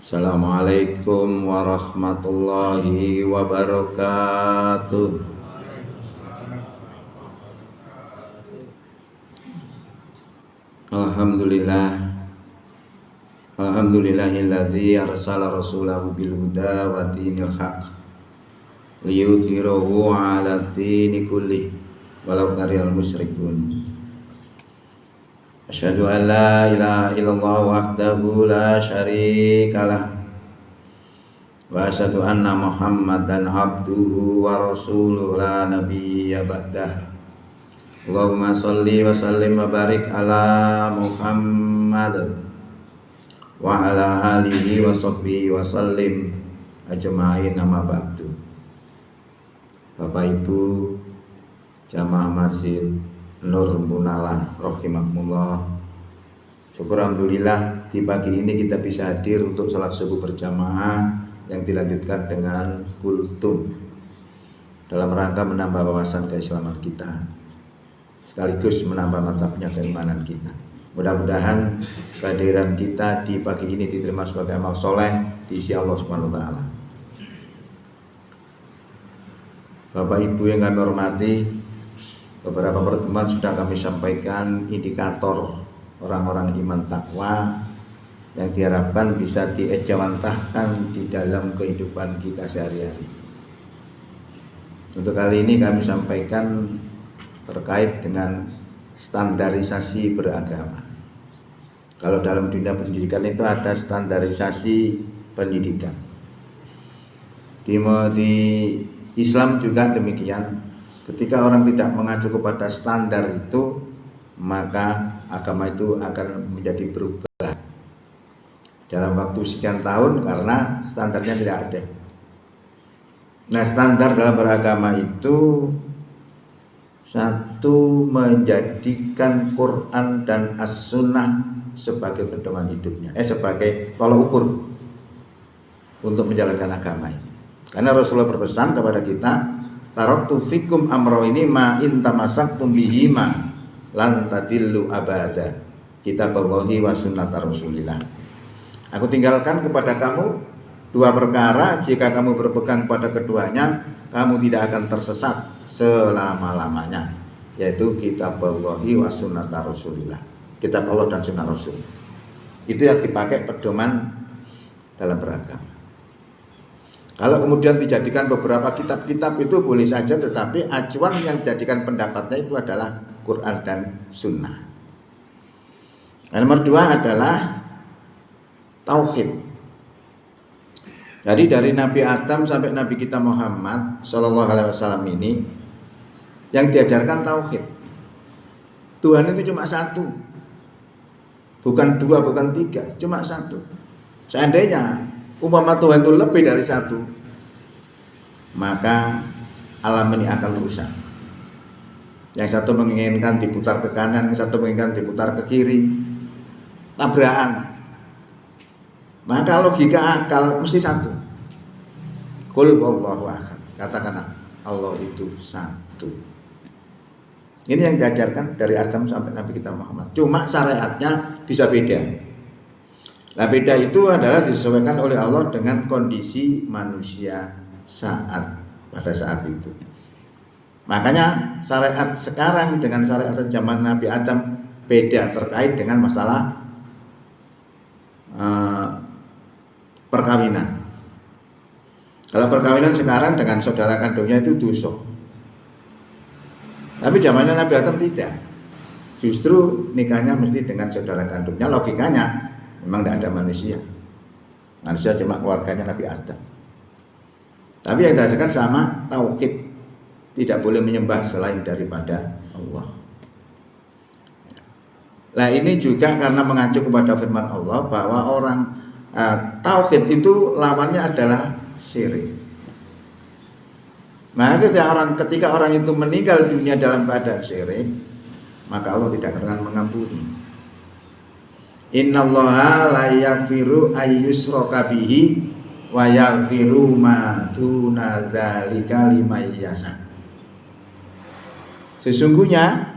Assalamualaikum warahmatullahi wabarakatuh. Alhamdulillahilladzi arsala rasulahu bil huda wa dinil haq liyudhhirahu 'ala dini kulli walau karihal musyrikun. Asyhadu an la ilaha illallah wahdahu la syarikalah wa asyhadu anna Muhammadan abduhu wa rasuluhu la nabiyya ba'dah. Allahumma shalli wa sallim wa barik ala Muhammad wa ala alihi wa sahbihi wa sallim ajma'in, amma ba'du. Bapak Ibu jamaah Masjid Nur Munala rahimakumullah. Syukur alhamdulillah di pagi ini kita bisa hadir untuk salat subuh berjamaah yang dilanjutkan dengan kultum dalam rangka menambah wawasan keislaman kita sekaligus menambah mantapnya keimanan kita. Mudah-mudahan kehadiran kita di pagi ini diterima sebagai amal soleh di sisi Allah Subhanahu wa taala. Bapak Ibu yang kami hormati, beberapa pertemuan sudah kami sampaikan indikator orang-orang iman takwa yang diharapkan bisa diejawantahkan di dalam kehidupan kita sehari-hari. Untuk kali ini kami sampaikan terkait dengan standarisasi beragama. Kalau dalam dunia pendidikan itu ada standarisasi pendidikan. Di Islam juga demikian. Ketika orang tidak mengacu kepada standar itu, maka agama itu akan menjadi berubah dalam waktu sekian tahun karena standarnya tidak ada. Nah, standar dalam beragama itu satu, menjadikan Quran dan As-Sunnah sebagai pedoman hidupnya, sebagai tolak ukur untuk menjalankan agama ini. Karena Rasulullah berpesan kepada kita, taraktu fikum amro ini ma in tamasaktum bihi ma lan tadillu abada, kitaballahi wa sunnata rasulillah. Aku tinggalkan kepada kamu dua perkara, jika kamu berpegang pada keduanya kamu tidak akan tersesat selama-lamanya, yaitu kitaballahi wa sunnata rasulillah, kitab Allah dan sunnah Rasul. Itu yang dipakai pedoman dalam beragama. Kalau kemudian dijadikan beberapa kitab-kitab itu boleh saja, tetapi acuan yang dijadikan pendapatnya itu adalah Quran dan Sunnah. Yang nomor dua adalah tauhid. Jadi dari Nabi Adam sampai Nabi kita Muhammad SAW ini yang diajarkan tauhid. Tuhan itu cuma satu, bukan dua, bukan tiga, cuma satu. Seandainya umpama Tuhan itu lebih dari satu, maka alam ini akan rusak. Yang satu menginginkan diputar ke kanan, yang satu menginginkan diputar ke kiri, tabrakan. Maka logika akal mesti satu. Qul huwallahu ahad, katakan Allah itu satu. Ini yang diajarkan dari Adam sampai Nabi kita Muhammad. Cuma syariatnya bisa beda. Nah, beda itu adalah disesuaikan oleh Allah dengan kondisi manusia pada saat itu. Makanya syariat sekarang dengan syariat zaman Nabi Adam beda terkait dengan masalah perkawinan. Kalau perkawinan sekarang dengan saudara kandungnya itu dosa. Tapi zamannya Nabi Adam tidak. Justru nikahnya mesti dengan saudara kandungnya. Logikanya memang tidak ada manusia. Manusia cuma keluarganya Nabi Adam. Tapi yang dirasakan sama tauhid, tidak boleh menyembah selain daripada Allah. Nah, ini juga karena mengacu kepada firman Allah bahwa orang tauhid itu lawannya adalah syirik. Nah, ketika orang itu meninggal dunia dalam keadaan syirik, maka Allah tidak akan mengampuni. Innallaha la yaghfiru ayyushraka bihi wa yaghfiru ma duna dzalika liman yasha. Sesungguhnya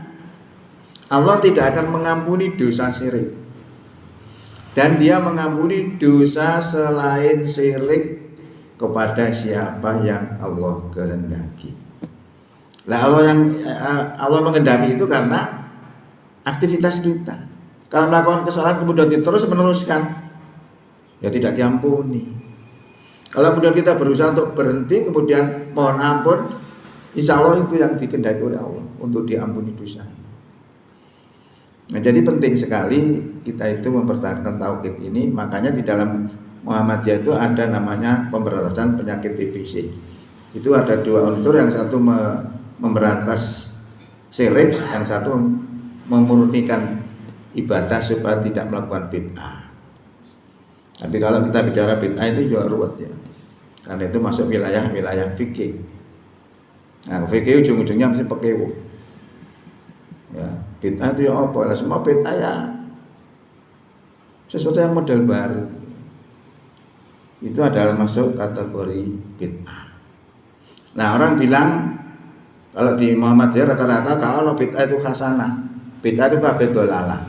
Allah tidak akan mengampuni dosa syirik. dan dia mengampuni dosa selain syirik kepada siapa yang Allah kehendaki. Nah, Allah menghendaki itu karena aktivitas kita. Kalau melakukan kesalahan kemudian terus meneruskan, ya tidak diampuni. Kalau kemudian kita berusaha untuk berhenti kemudian mohon ampun, insya Allah itu yang dikehendaki oleh Allah untuk diampuni dosa. Nah, jadi penting sekali kita itu mempertahankan tauhid ini. Makanya di dalam Muhammadiyah itu ada namanya pemberantasan penyakit TBC. Itu ada dua unsur, yang satu memberantas syirik, yang satu memurnikan ibadah supaya tidak melakukan bid'ah. Tapi kalau kita bicara bid'ah itu juga ruwet ya, karena itu masuk wilayah fikih. Nah, fikih ujung-ujungnya mesti pekewo. Ya, bid'ah itu ya apa? Lah semua bid'ah ya sesuatu yang model baru. Itu adalah masuk kategori bid'ah. Nah, orang bilang kalau di Muhammadiyah rata-rata kalau bid'ah itu hasanah, bid'ah itu kabeh dolalah.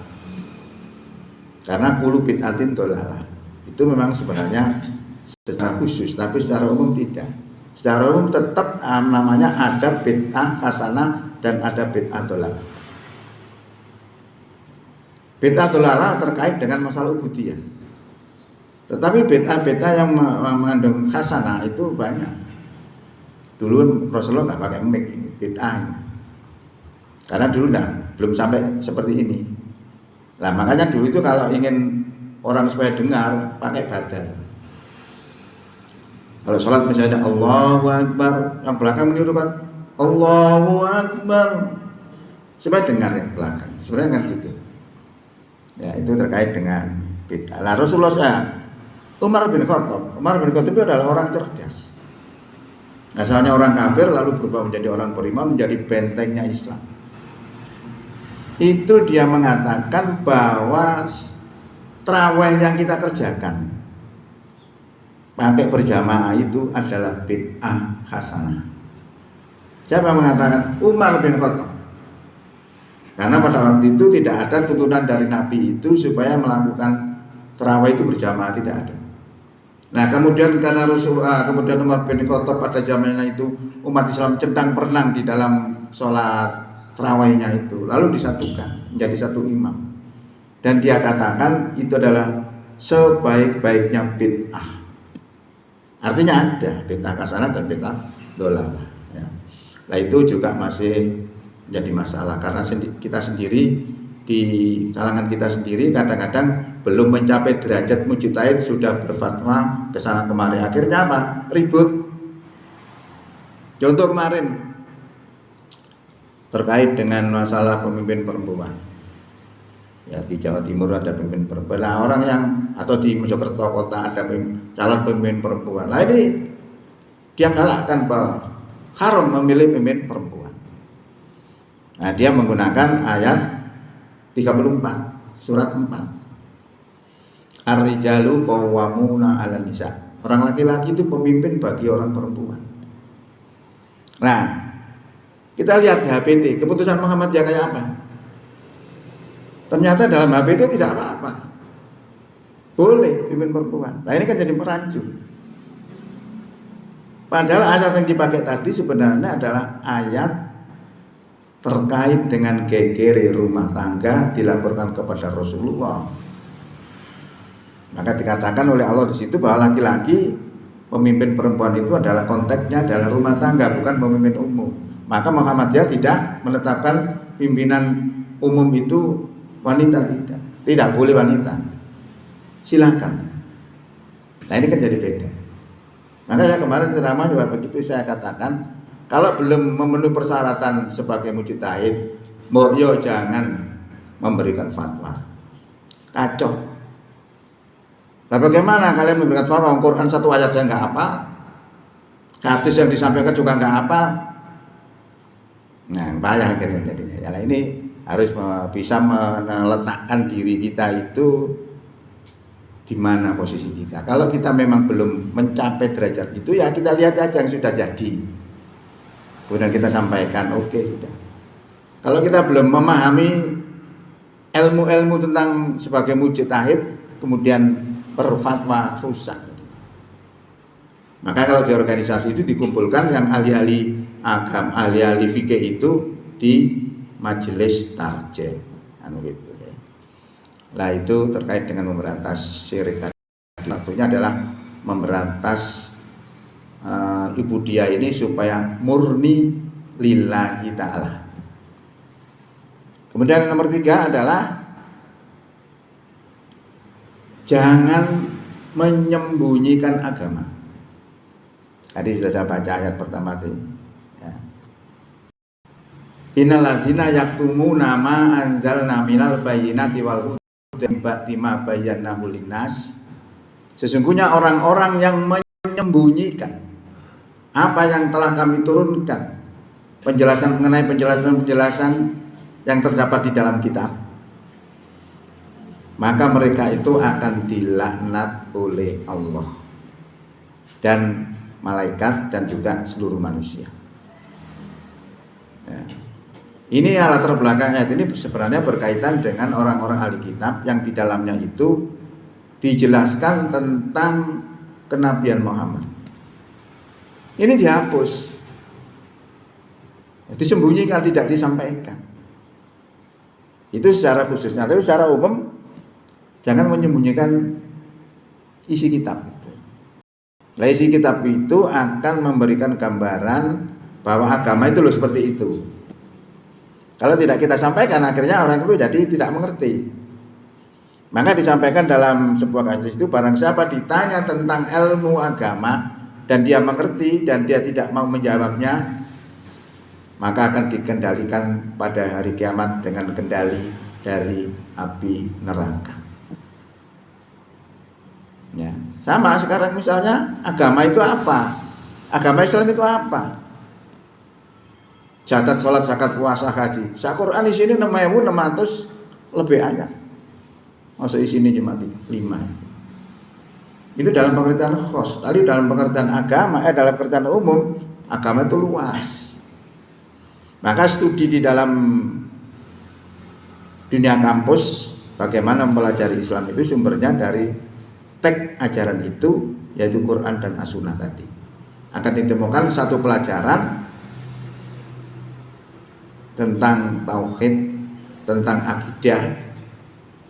Karena kullu bid'atin dolalah. Itu memang sebenarnya secara khusus, tapi secara umum tidak. Secara umum tetap namanya ada bid'ah hasanah dan ada bid'ah dolalah. Bid'ah dolalah terkait dengan masalah ubudiyah. Tetapi bid'ah yang mengandung hasanah itu banyak. Dulu Rasulullah nggak pakai mic bid'ah, karena dulu belum sampai seperti ini. Nah, makanya dulu itu kalau ingin orang supaya dengar pakai badal. Kalau sholat misalnya Allahu Akbar, yang belakang menirukan Allahu Akbar supaya dengar yang belakang. Sebenarnya kan gitu. Ya, itu terkait dengan bid'ah. Nah, Rasulullah Umar bin Khattab itu adalah orang cerdas. Asalnya orang kafir lalu berubah menjadi orang beriman, menjadi bentengnya Islam. Itu dia mengatakan bahwa tarawih yang kita kerjakan pakai berjamaah itu adalah bid'ah hasanah. Siapa yang mengatakan? Umar bin Khattab. Karena pada waktu itu tidak ada tuntunan dari Nabi itu supaya melakukan tarawih itu berjamaah, tidak ada. Nah, kemudian karena kemudian Umar bin Khattab pada zamannya itu umat Islam centang perenang di dalam sholat tarawihnya itu, lalu disatukan menjadi satu imam. Dan dia katakan itu adalah sebaik-baiknya bid'ah. Artinya ada bid'ah hasanah dan bid'ah dolalah. Ya. Nah, itu juga masih jadi masalah karena kita sendiri di kalangan kita sendiri kadang-kadang belum mencapai derajat mujtahid sudah berfatwa kesana kemari. Akhirnya apa? Ribut. Contoh kemarin terkait dengan masalah pemimpin perempuan. Ya, di Jawa Timur ada pemimpin perempuan. Nah, orang yang atau di Mojokerto kota ada calon pemimpin perempuan. Nah, ini dia galakkan bahwa haram memilih pemimpin perempuan. Nah, dia menggunakan ayat 34 surat 4. Ar-rijalu qawwamuna 'alan nisa. Orang laki-laki itu pemimpin bagi orang perempuan. Nah, kita lihat di HPT, keputusan Muhammadiyah kayak apa? Ternyata dalam HPT tidak apa-apa. Boleh pimpin perempuan. Nah, ini kan jadi merancu. Padahal ayat yang dipakai tadi sebenarnya adalah ayat terkait dengan gegere rumah tangga dilaporkan kepada Rasulullah. Maka dikatakan oleh Allah di situ bahwa laki-laki pemimpin perempuan itu adalah konteksnya adalah rumah tangga, bukan pemimpin umum. Maka Muhammadiyah tidak menetapkan pimpinan umum itu wanita, tidak boleh wanita. Silakan. Nah, ini kan jadi beda. Maka saya kemarin ceramah juga begitu, saya katakan kalau belum memenuhi persyaratan sebagai mujtahid, yo jangan memberikan fatwa. Kacau. Nah, bagaimana kalian memberikan fatwa? Quran satu ayat yang nggak hafal, hadis yang disampaikan juga nggak hafal. Nah, bahaya akhirnya jadinya. Ya, ini harus bisa meletakkan diri kita itu di mana posisi kita. Kalau kita memang belum mencapai derajat itu, ya kita lihat aja yang sudah jadi. Kemudian kita sampaikan, oke, sudah. Kalau kita belum memahami ilmu-ilmu tentang sebagai mujtahid, kemudian berfatwa rusak. Maka kalau di organisasi itu dikumpulkan yang ahli-ahli agama, ahli-ahli fikih itu di majelis tarjih, gitu ya. Lah itu terkait dengan memberantas syirik tadi. Satunya adalah memberantas ibu dia ini supaya murni lillahi ta'ala. Kemudian nomor 3 adalah jangan menyembunyikan agama. Tadi sudah saya baca ayat pertama tadi. Ya. Innal ladzina yaktumuna ma anzalna minal bayyinati wal huda min ba'di ma bayyanahu linnas. Sesungguhnya orang-orang yang menyembunyikan apa yang telah kami turunkan, penjelasan mengenai penjelasan yang terdapat di dalam kitab, maka mereka itu akan dilaknat oleh Allah dan malaikat dan juga seluruh manusia. Ya. Ini latar belakang ayat ini sebenarnya berkaitan dengan orang-orang ahli kitab yang di dalamnya itu dijelaskan tentang kenabian Muhammad. Ini dihapus, disembunyikan, tidak disampaikan. Itu secara khususnya. Tapi secara umum jangan menyembunyikan isi kitab. Nah, isi kitab itu akan memberikan gambaran bahwa agama itu loh seperti itu. Kalau tidak kita sampaikan, akhirnya orang itu jadi tidak mengerti. Maka disampaikan dalam sebuah hadis itu, barang siapa ditanya tentang ilmu agama dan dia mengerti dan dia tidak mau menjawabnya, maka akan dikendalikan pada hari kiamat dengan kendali dari api neraka. Ya, sama sekarang misalnya agama itu apa? Agama Islam itu apa? Catat sholat, zakat, puasa, haji. Al-Quran di sini 6.600 lebih ayat. Masuk isinya cuma 5. Itu dalam pengertian khos. Tadi dalam pengertian agama, dalam pengertian umum, agama itu luas. Maka studi di dalam dunia kampus bagaimana mempelajari Islam itu sumbernya dari teks ajaran itu, yaitu Quran dan As-Sunnah tadi. Akan ditemukan satu pelajaran tentang tauhid, tentang akidah.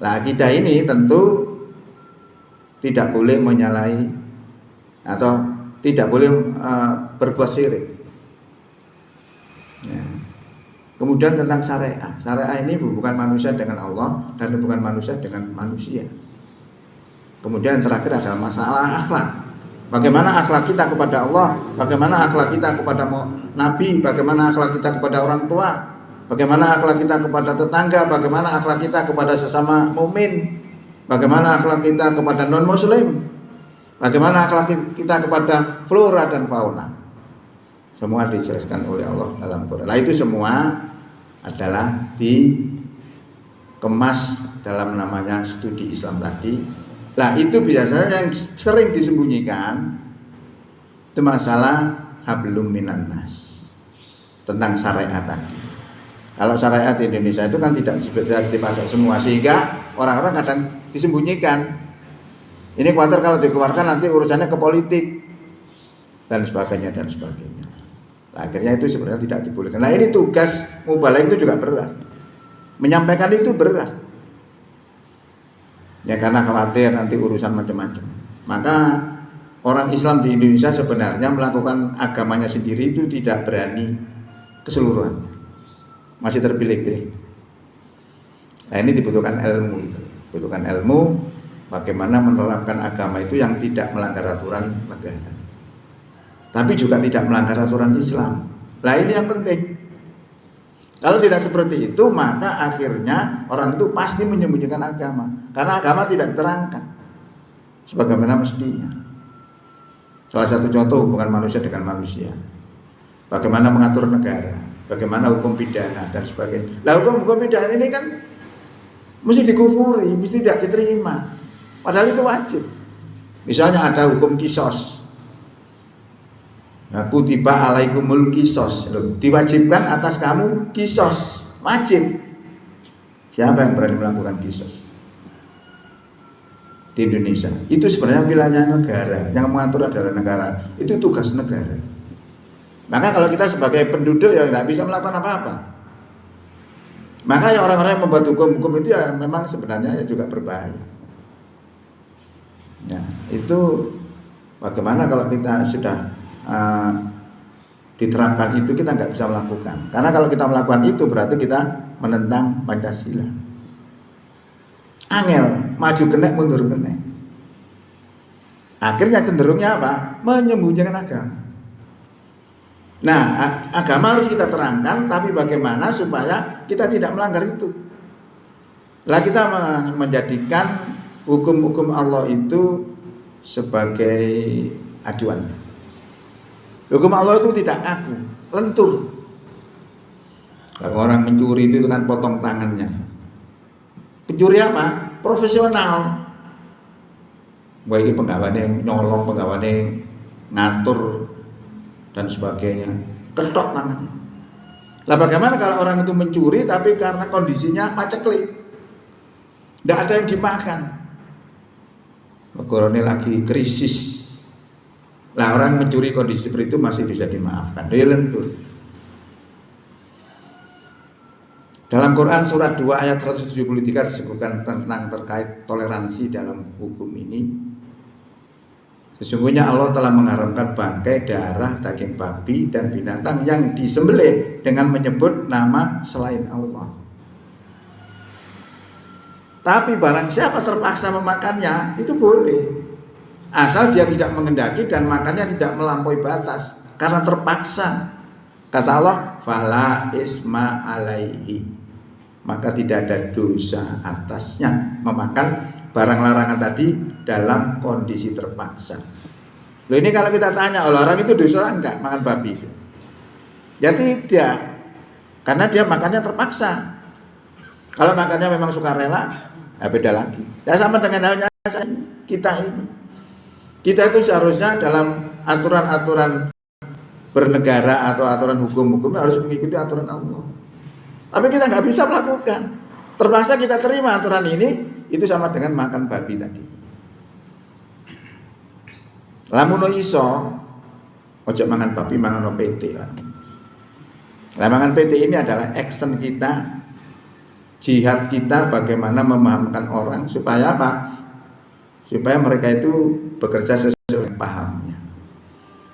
Nah, akidah ini tentu tidak boleh menyalahi atau tidak boleh berbuat syirik. Ya. Kemudian tentang syariah. Syariah ini hubungan manusia dengan Allah dan hubungan manusia dengan manusia. Kemudian yang terakhir adalah masalah akhlak. Bagaimana akhlak kita kepada Allah, bagaimana akhlak kita kepada Nabi, bagaimana akhlak kita kepada orang tua, bagaimana akhlak kita kepada tetangga, bagaimana akhlak kita kepada sesama mukmin, bagaimana akhlak kita kepada non muslim, bagaimana akhlak kita kepada flora dan fauna. Semua dijelaskan oleh Allah dalam Quran. Nah, itu semua adalah dikemas dalam namanya studi Islam tadi. Nah, itu biasanya yang sering disembunyikan itu masalah hablum minan nas, tentang syariat tadi. Kalau syariat di Indonesia itu kan tidak dipakai semua, sehingga orang-orang kadang disembunyikan. Ini khawatir kalau dikeluarkan nanti urusannya ke politik dan sebagainya dan sebagainya. Nah, akhirnya itu sebenarnya tidak dibolehkan. Nah, ini tugas mubaligh itu juga berat. Menyampaikan itu berat. Ya, karena khawatir nanti urusan macam-macam. Maka orang Islam di Indonesia sebenarnya melakukan agamanya sendiri itu tidak berani keseluruhan, masih terpilih-pilih. Nah, ini dibutuhkan ilmu itu, dibutuhkan ilmu bagaimana menerapkan agama itu yang tidak melanggar aturan negara, tapi juga tidak melanggar aturan Islam. Nah, ini yang penting. Kalau tidak seperti itu, maka akhirnya orang itu pasti menyembunyikan agama, karena agama tidak diterangkan sebagaimana mestinya. Salah satu contoh hubungan manusia dengan manusia, bagaimana mengatur negara, bagaimana hukum pidana dan sebagainya. Lah, hukum pidana ini kan mesti dikufuri, mesti tidak diterima, padahal itu wajib. Misalnya ada hukum kisos. Kutiba alaikumul kisos, diwajibkan atas kamu kisos, wajib. Siapa yang berani melakukan kisos? di Indonesia. Itu sebenarnya wilayah negara, yang mengatur adalah negara. Itu tugas negara. Maka kalau kita sebagai penduduk ya nggak bisa melakukan apa-apa. Maka ya orang-orang yang membuat hukum-hukum itu ya memang sebenarnya ya juga berbahaya. Ya, itu bagaimana kalau kita sudah diterapkan itu kita nggak bisa melakukan. Karena kalau kita melakukan itu berarti kita menentang Pancasila. Angel, maju kena, mundur kena. Akhirnya cenderungnya apa? Menyembunyikan agama. Nah, agama harus kita terangkan, tapi bagaimana supaya kita tidak melanggar itu? Lah kita menjadikan hukum-hukum Allah itu sebagai acuan. Hukum Allah itu tidak kaku, lentur. Kalau orang mencuri itu kan potong tangannya. Pencuri apa? Profesional. Baik penggawane nyolong, penggawane ngatur dan sebagainya. Ketok tangannya. Lah bagaimana kalau orang itu mencuri tapi karena kondisinya paceklik, tidak ada yang dimakan, negara lagi krisis. Lah orang mencuri kondisi seperti itu masih bisa dimaafkan. Dia lentur. Dalam Quran surat 2 ayat 173 disebutkan tentang terkait toleransi dalam hukum ini. Sesungguhnya Allah telah mengharamkan bangkai, darah, daging babi dan binatang yang disembelih dengan menyebut nama selain Allah. Tapi barang siapa terpaksa memakannya itu boleh, asal dia tidak mengendaki dan makannya tidak melampaui batas karena terpaksa. Kata Allah, fala isma alaihi, maka tidak ada dosa atasnya memakan barang larangan tadi dalam kondisi terpaksa. Loh, ini kalau kita tanya orang itu dosa enggak makan babi itu? Ya tidak, karena dia makannya terpaksa. Kalau makannya memang sukarela, ya beda lagi. Ya sama dengan halnya kita ini. Kita itu seharusnya dalam aturan-aturan bernegara atau aturan hukum-hukumnya harus mengikuti aturan Allah. Tapi kita nggak bisa melakukan. Terpaksa kita terima aturan ini, itu sama dengan makan babi tadi. Lamun iso, ojo mangan babi, mangan PT lah. Mangan PT ini adalah action kita, jihad kita bagaimana memahamkan orang supaya apa? Supaya mereka itu bekerja sesuai pahamnya.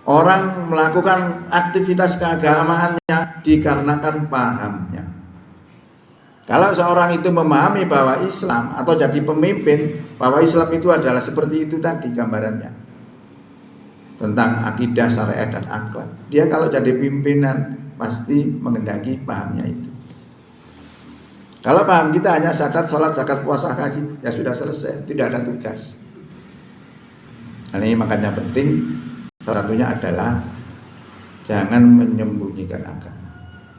Orang melakukan aktivitas keagamaannya dikarenakan pahamnya. Kalau seorang itu memahami bahwa Islam atau jadi pemimpin, bahwa Islam itu adalah seperti itu tadi gambarannya, tentang akidah, syariat dan akhlak. Dia kalau jadi pimpinan pasti mengendaki pahamnya itu. Kalau paham kita hanya zakat, sholat, zakat, puasa, haji, ya sudah selesai, tidak ada tugas. Ini makanya penting, salah satunya adalah jangan menyembunyikan agama.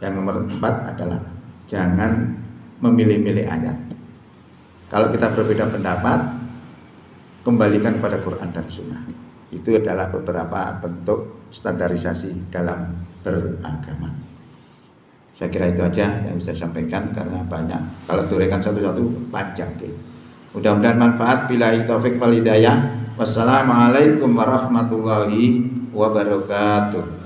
Yang nomor 4 adalah jangan memilih-milih ayat. Kalau kita berbeda pendapat, kembalikan kepada Quran dan Sunnah. Itu adalah beberapa bentuk standarisasi dalam beragama. Saya kira itu aja yang bisa disampaikan karena banyak. Kalau diuraikan satu-satu panjang. Mudah-mudahan manfaat. Billahi taufik wal hidayah. Wassalamualaikum warahmatullahi wabarakatuh.